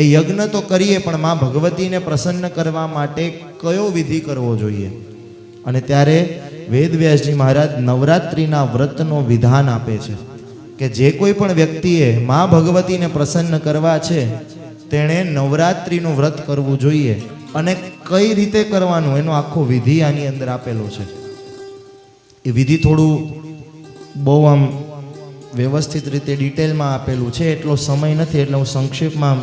એ યજ્ઞ તો કરીએ પણ માં ભગવતીને પ્રસન્ન કરવા માટે કયો વિધિ કરવો જોઈએ? અને ત્યારે વેદવ્યાસજી મહારાજ નવરાત્રિના વ્રતનો વિધાન આપે છે કે જે કોઈ પણ વ્યક્તિએ માં ભગવતીને પ્રસન્ન કરવા છે તેણે નવરાત્રિનું વ્રત કરવું જોઈએ. અને કઈ રીતે કરવાનું એનો આખો વિધિ આની અંદર આપેલો છે. એ વિધિ થોડું બહુ આમ વ્યવસ્થિત રીતે ડિટેલમાં આપેલું છે, એટલો સમય નથી એટલે હું સંક્ષેપમાં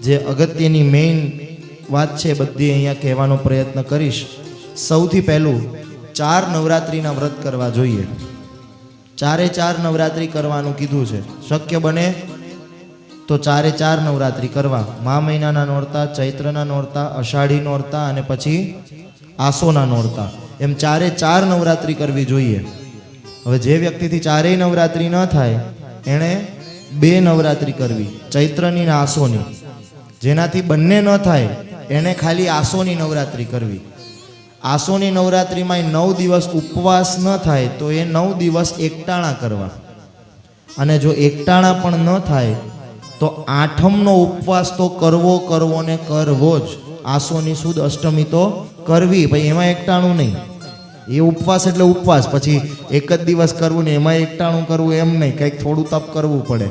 જે અગત્યની મેઇન વાત છે બધી અહીંયા કહેવાનો પ્રયત્ન કરીશ. સૌથી પહેલું 4 નવરાત્રિના વ્રત કરવા જોઈએ. 4 નવરાત્રિ કરવાનું કીધું છે. શક્ય બને તો 4 નવરાત્રિ કરવા. મા મહિનાના નોરતા, ચૈત્રના નોરતા, અષાઢી નોરતા અને પછી આસોના નોરતા, એમ 4 નવરાત્રિ કરવી જોઈએ. હવે જે વ્યક્તિથી 4 નવરાત્રિ ન થાય એણે 2 નવરાત્રિ કરવી, ચૈત્રની ને આસોની. જેનાથી બંને ન થાય એને ખાલી આસોની નવરાત્રિ કરવી. આસોની નવરાત્રિમાં 9 દિવસ ઉપવાસ ન થાય તો એ 9 દિવસ એકટાણા કરવા. અને જો એકટાણા પણ ન થાય તો 8મનો ઉપવાસ તો કરવો ને કરવો જ. આસોની સુદ અષ્ટમી તો કરવી, ભાઈ એમાં એકટાણું નહીં. એ ઉપવાસ એટલે ઉપવાસ, પછી એક જ દિવસ કરવું ને એમાં એકટાણું કરવું એમ નહીં, કંઈક થોડું તપ કરવું પડે.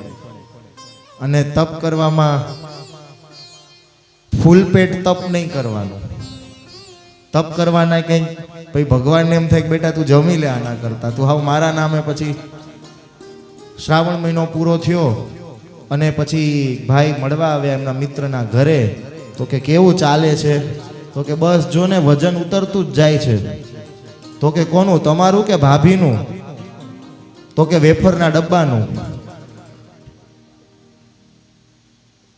અને તપ કરવામાં ફૂલ પેટ તપ નહીં કરવાનું. તપ કરવાના કંઈક ભાઈ ભગવાનને એમ થાય કે બેટા તું જમી લે આના કરતા, તું હાવ મારા નામે. પછી શ્રાવણ મહિનો પૂરો થયો અને પછી ભાઈ મળવા આવ્યા એમના મિત્રના ઘરે, તો કે કેવું ચાલે છે? તો કે બસ જો ને વજન ઉતરતું જ જાય છે. તો કે કોનું, તમારું કે ભાભીનું? તો કે વેફરના ડબ્બાનું.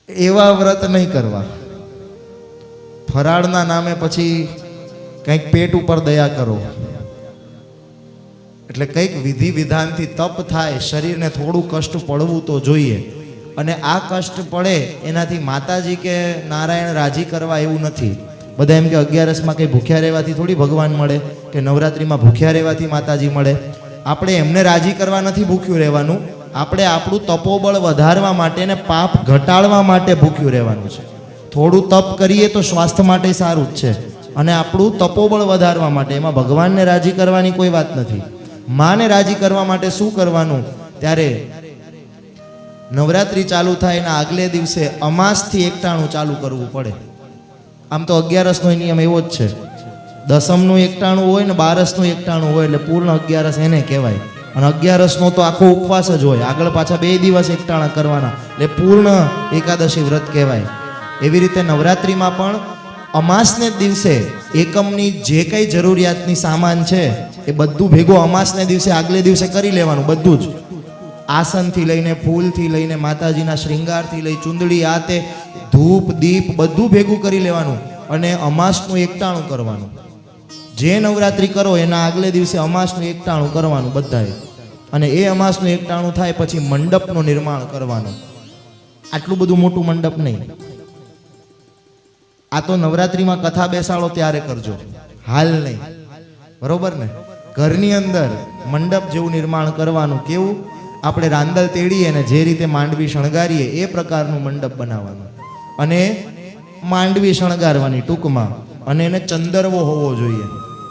એવા વ્રત નહીં કરવા. ફરાળના નામે પછી કંઈક પેટ ઉપર દયા કરો. એટલે કંઈક વિધિ વિધાનથી તપ થાય, શરીરને થોડું કષ્ટ પડવું તો જોઈએ. અને આ કષ્ટ પડે એનાથી માતાજી કે નારાયણ રાજી કરવા એવું નથી. બધા એમ કે 11સમાં કંઈ ભૂખ્યા રહેવાથી થોડી ભગવાન મળે, કે નવરાત્રિમાં ભૂખ્યા રહેવાથી માતાજી મળે. આપણે એમને રાજી કરવા નથી ભૂખ્યું રહેવાનું, આપણે આપણું તપોબળ વધારવા માટે ને પાપ ઘટાડવા માટે ભૂખ્યું રહેવાનું છે. થોડું તપ કરીએ તો સ્વાસ્થ્ય માટે સારું જ છે, અને આપણું તપોબળ વધારવા માટે. એમાં ભગવાનને રાજી કરવાની કોઈ વાત નથી. માને રાજી કરવા માટે શું કરવાનું? ત્યારે નવરાત્રિ ચાલુ થાય એના આગલે દિવસે અમાસથી એકટાણું ચાલુ કરવું પડે. આમ તો 11સનો નિયમ એવો જ છે. દસમનું એકટાણું હોય ને 12સનું એકટાણું હોય એટલે પૂર્ણ 11 એને કહેવાય. અને 11સનો તો આખો ઉપવાસ જ હોય, આગળ પાછા 2 દિવસ એકટાણા કરવાના, એટલે પૂર્ણ એકાદશી વ્રત કહેવાય. એવી રીતે નવરાત્રિમાં પણ અમાસને દિવસે એકમની જે કંઈ જરૂરિયાતની સામાન છે એ બધું ભેગું અમાસને દિવસે આગલે દિવસે કરી લેવાનું. બધું જ, આસનથી લઈને, ફૂલથી લઈને, માતાજીના શ્રૃંગારથી લઈ, ચુંદડી, આ તે, ધૂપ, દીપ બધું ભેગું કરી લેવાનું અને અમાસનું એકટાણું કરવાનું. જે નવરાત્રિ કરો એના આગલે દિવસે અમાસનું એકટાણું કરવાનું બધાએ. અને એ અમાસનું એકટાણું થાય પછી મંડપનું નિર્માણ કરવાનું. આટલું બધું મોટું મંડપ નહીં. આ તો નવરાત્રિમાં કથા બેસાડો ત્યારે કરજો, હાલ નહીં. બરોબર ને? ઘરની અંદર મંડપ જેવું નિર્માણ કરવાનું. કેવું? આપણે રાંદલ તેડીએ ને જે રીતે માંડવી શણગારીએ એ પ્રકારનું મંડપ બનાવવાનું. અને માંડવી શણગારવાની ટૂંકમાં. અને એને ચંદરવો હોવો જોઈએ.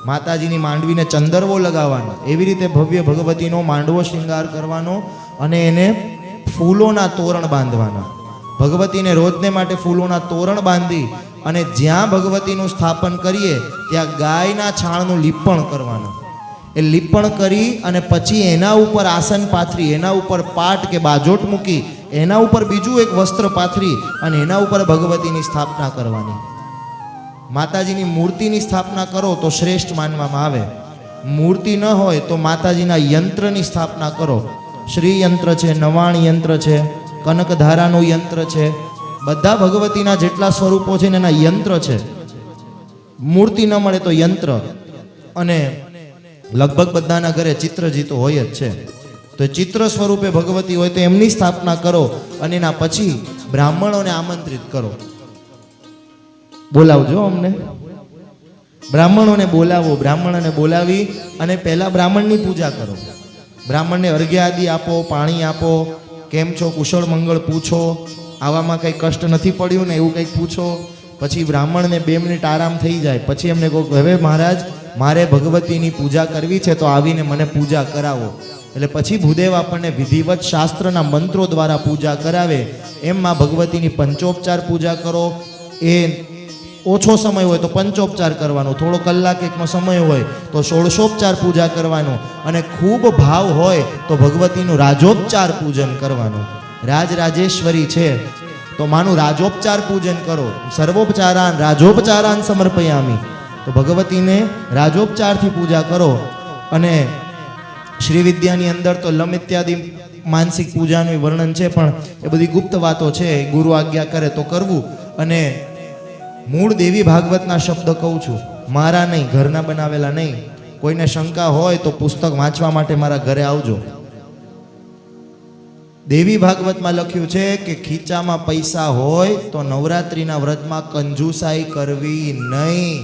માતાજીની માંડવીને ચંદરવો લગાવવાનો. એવી રીતે ભવ્ય ભગવતીનો માંડવો શૃંગાર કરવાનો અને એને ફૂલોના તોરણ બાંધવાના. ભગવતીને રોજને માટે ફૂલોના તોરણ બાંધી અને જ્યાં ભગવતીનું સ્થાપન કરીએ ત્યાં ગાયના છાણનું લીપણ કરવાનું. એ લીપણ કરી અને પછી એના ઉપર આસન પાથરી, એના ઉપર પાટ કે બાજોટ મૂકી, એના ઉપર બીજું એક વસ્ત્ર પાથરી અને એના ઉપર ભગવતીની સ્થાપના કરવાની. માતાજીની મૂર્તિની સ્થાપના કરો તો શ્રેષ્ઠ માનવામાં આવે. મૂર્તિ ન હોય તો માતાજીના યંત્રની સ્થાપના કરો. શ્રી યંત્ર છે, નવાણ યંત્ર છે, કનકધારાનું યંત્ર છે, બધા ભગવતીના જેટલા સ્વરૂપો છે ને એના યંત્ર છે. મૂર્તિ ન મળે તો યંત્ર. અને લગભગ બધાના ઘરે ચિત્રજીતો હોય જ છે, તો ચિત્ર સ્વરૂપે ભગવતી હોય તો એમની સ્થાપના કરો. અને એના પછી બ્રાહ્મણોને આમંત્રિત કરો. બોલાવજો અમને, બ્રાહ્મણોને બોલાવો. બ્રાહ્મણોને બોલાવી અને પહેલા બ્રાહ્મણની પૂજા કરો. બ્રાહ્મણને અર્ઘ્ય આદિ આપો, પાણી આપો, કેમ છો કુશળ મંગળ પૂછો, આવામાં કંઈ કષ્ટ નથી પડ્યું ને એવું કંઈક પૂછો. પછી બ્રાહ્મણને 2 મિનિટ આરામ થઈ જાય. પછી એમને કહો હવે મહારાજ મારે ભગવતીની પૂજા કરવી છે તો આવીને મને પૂજા કરાવો. એટલે પછી ભૂદેવ આપણને વિધિવત શાસ્ત્રના મંત્રો દ્વારા પૂજા કરાવે. એમ માં ભગવતીની પંચોપચાર પૂજા કરો. એ ઓછો સમય હોય તો પંચોપચાર કરવાનો, થોડો કલાક એકનો સમય હોય તો ષોડશોપચાર પૂજા કરવાનો, અને ખૂબ ભાવ હોય તો ભગવતીનું રાજોપચાર પૂજન કરવાનું. રાજરાજેશ્વરી છે તો માનું રાજોપચાર પૂજન કરો. સર્વોપચારાન રાજોપચારાન સમર્પયામી. તો ભગવતીને રાજોપચારથી પૂજા કરો. અને શ્રી વિદ્યાની અંદર તો લમ ઇત્યાદિ માનસિક પૂજાનું વર્ણન છે, પણ એ બધી ગુપ્ત વાતો છે. ગુરુ આજ્ઞા કરે તો કરવું. અને મૂળ દેવી ભાગવતના શબ્દ કહું છું, મારા નહીં, ઘરના બનાવેલા નહીં. કોઈને શંકા હોય તો પુસ્તક વાંચવા માટે મારા ઘરે આવજો. દેવી ભાગવતમાં લખ્યું છે કે ખીચામાં પૈસા હોય તો નવરાત્રિના વ્રતમાં કંજુસાઈ કરવી નહીં.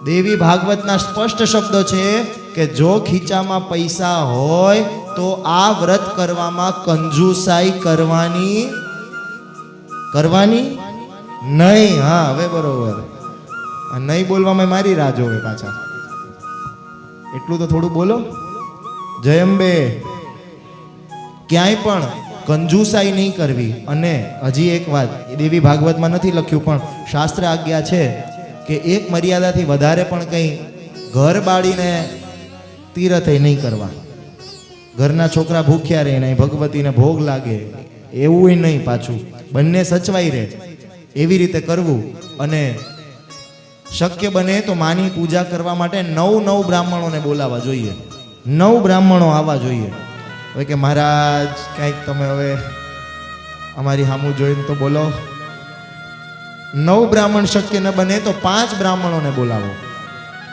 દેવી ભાગવતના સ્પષ્ટ શબ્દો છે કે જો ખીચામાં પૈસા હોય તો આ વ્રત કરવામાં કંજુસાઈ કરવાની નહીં. હા, હવે બરોબર. નહીં બોલવામાં મારી રાહ જોવે પાછા. એટલું તો થોડું બોલો. જય અંબે. ક્યાંય પણ કંજુસાઈ નહીં કરવી. અને હજી એક વાત, દેવી ભાગવતમાં નથી લખ્યું પણ શાસ્ત્ર આજ્ઞા છે કે એક મર્યાદાથી વધારે પણ કંઈ ઘર બાળીને તીરથે નહીં કરવા. ઘરના છોકરા ભૂખ્યા રહે નહીં, ભગવતીને ભોગ લાગે એવું નહીં. પાછું બંને સચવાઈ રહે એવી રીતે કરવું. અને શક્ય બને તો માની પૂજા કરવા માટે 9 બ્રાહ્મણોને બોલાવવા જોઈએ. 9 બ્રાહ્મણો આવવા જોઈએ. હવે કે મહારાજ કંઈક તમે હવે અમારી સામું જોઈને તો બોલો. 9 બ્રાહ્મણ શક્ય ન બને તો 5 બ્રાહ્મણોને બોલાવો.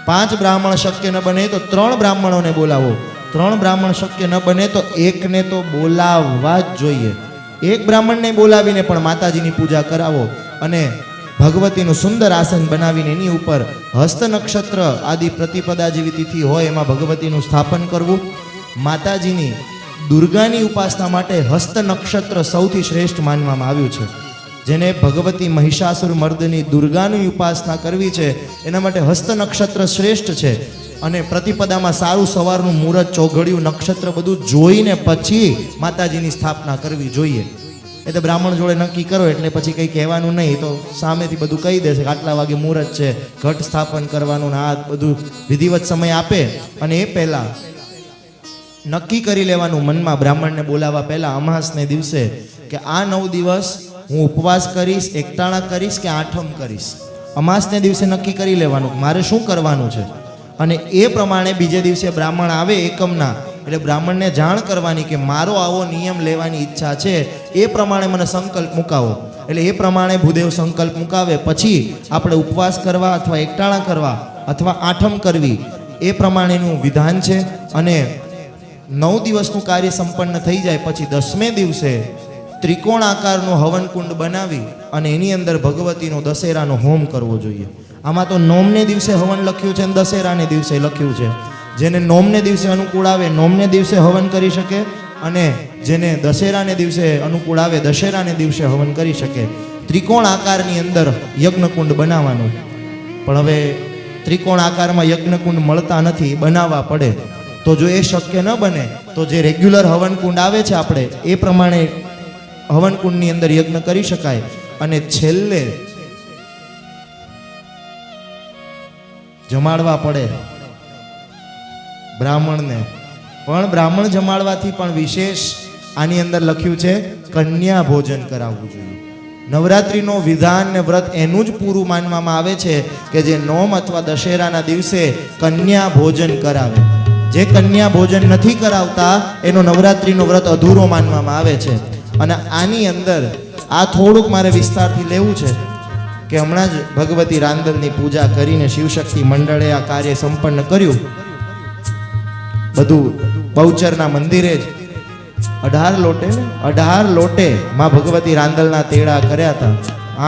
5 બ્રાહ્મણ શક્ય ન બને તો 3 બ્રાહ્મણોને બોલાવો. 3 બ્રાહ્મણ શક્ય ન બને તો એકને તો બોલાવવા જ જોઈએ. એક બ્રાહ્મણને બોલાવીને પણ માતાજીની પૂજા કરાવો. અને ભગવતીનું સુંદર આસન બનાવીને એની ઉપર હસ્ત નક્ષત્ર આદિ પ્રતિપદા જેવી તિથિ હોય એમાં ભગવતીનું સ્થાપન કરવું. માતાજીની દુર્ગાની ઉપાસના માટે હસ્ત નક્ષત્ર સૌથી શ્રેષ્ઠ માનવામાં આવ્યું છે. જેને ભગવતી મહિષાસુર મર્દની દુર્ગાની ઉપાસના કરવી છે એના માટે હસ્ત નક્ષત્ર શ્રેષ્ઠ છે. અને પ્રતિપદામાં સારું સવારનું મુહૂર્ત, ચોઘડિયું, નક્ષત્ર બધું જોઈને પછી માતાજીની સ્થાપના કરવી જોઈએ. એ તો બ્રાહ્મણ જોડે નક્કી કરો એટલે પછી કંઈ કહેવાનું નહીં. તો સામેથી બધું કહી દેશે કે આટલા વાગે મુહૂર્ત છે, ઘટ સ્થાપન કરવાનું, આ બધું વિધિવત સમય આપે. અને એ પહેલાં નક્કી કરી લેવાનું મનમાં બ્રાહ્મણને બોલાવવા પહેલાં અમાસને દિવસે કે આ 9 દિવસ હું ઉપવાસ કરીશ, એકટાણા કરીશ કે આઠમ કરીશ. અમાસને દિવસે નક્કી કરી લેવાનું મારે શું કરવાનું છે. અને એ પ્રમાણે બીજે દિવસે બ્રાહ્મણ આવે એકમના એટલે બ્રાહ્મણને જાણ કરવાની કે મારો આવો નિયમ લેવાની ઈચ્છા છે, એ પ્રમાણે મને સંકલ્પ મુકાવો. એટલે એ પ્રમાણે ભૂદેવ સંકલ્પ મુકાવે. પછી આપણે ઉપવાસ કરવા અથવા એકટાણા કરવા અથવા આઠમ કરવી એ પ્રમાણેનું વિધાન છે. અને 9 દિવસનું કાર્ય સંપન્ન થઈ જાય પછી 10મે દિવસે ત્રિકોણ આકારનો હવનકુંડ બનાવી અને એની અંદર ભગવતીનો દશેરાનો હોમ કરવો જોઈએ. આમાં તો નોમને દિવસે હવન લખ્યું છે અને દશેરાને દિવસે લખ્યું છે. જેને નોમને દિવસે અનુકૂળ આવે નોમને દિવસે હવન કરી શકે, અને જેને દશેરાને દિવસે અનુકૂળ આવે દશેરાને દિવસે હવન કરી શકે. ત્રિકોણ આકારની અંદર યજ્ઞકુંડ બનાવવાનું. પણ હવે ત્રિકોણ આકારમાં યજ્ઞકુંડ મળતા નથી, બનાવવા પડે. તો જો એ શક્ય ન બને તો જે રેગ્યુલર હવનકુંડ આવે છે આપણે એ પ્રમાણે હવનકુંડની અંદર યજ્ઞ કરી શકાય. અને છેલ્લે જમાડવા પડે બ્રાહ્મણને. પણ બ્રાહ્મણ જમાડવાથી પણ વિશેષ આની અંદર લખ્યું છે કન્યા ભોજન કરાવવું જોઈએ. નવરાત્રિનો વિધાન ને વ્રત એનું જ પૂરું માનવામાં આવે છે કે જે નોમ અથવા દશેરાના દિવસે કન્યા ભોજન કરાવે. જે કન્યા ભોજન નથી કરાવતા એનો નવરાત્રિનો વ્રત અધૂરો માનવામાં આવે છે. અને આની અંદર આ થોડુંક મારે વિસ્તારથી લેવું છે કે હમણાં જ ભગવતી રાંદલની પૂજા કરીને શિવશક્તિ મંડળે આ કાર્ય સંપન્ન કર્યું. બધું બહુચરના મંદિરે જ 18 લોટે માં ભગવતી રાંદલના તેડા કર્યા હતા.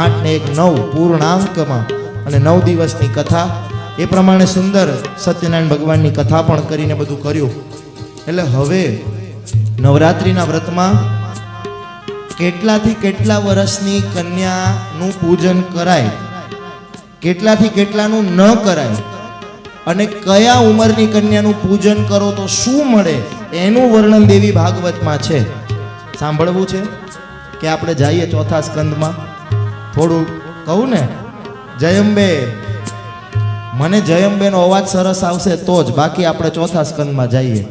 8 ને 1 9 પૂર્ણાંકમાં અને 9 દિવસની કથા. એ પ્રમાણે સુંદર સત્યનારાયણ ભગવાનની કથા પણ કરીને બધું કર્યું. એટલે હવે નવરાત્રિના વ્રતમાં કેટલાથી કેટલા વર્ષની કન્યાનું પૂજન કરાય, કેટલાથી કેટલાનું ન કરાય, અને કયા ઉંમરની કન્યાનું પૂજન કરો તો શું મળે એનું વર્ણન દેવી ભાગવતમાં છે. સાંભળવું છે કે આપણે જઈએ ચોથા સ્કંદમાં? થોડું કહું ને, જયંબે, મને જયંબેનો અવાજ સરસ આવશે તો જ, બાકી આપણે ચોથા સ્કંદમાં જઈએ.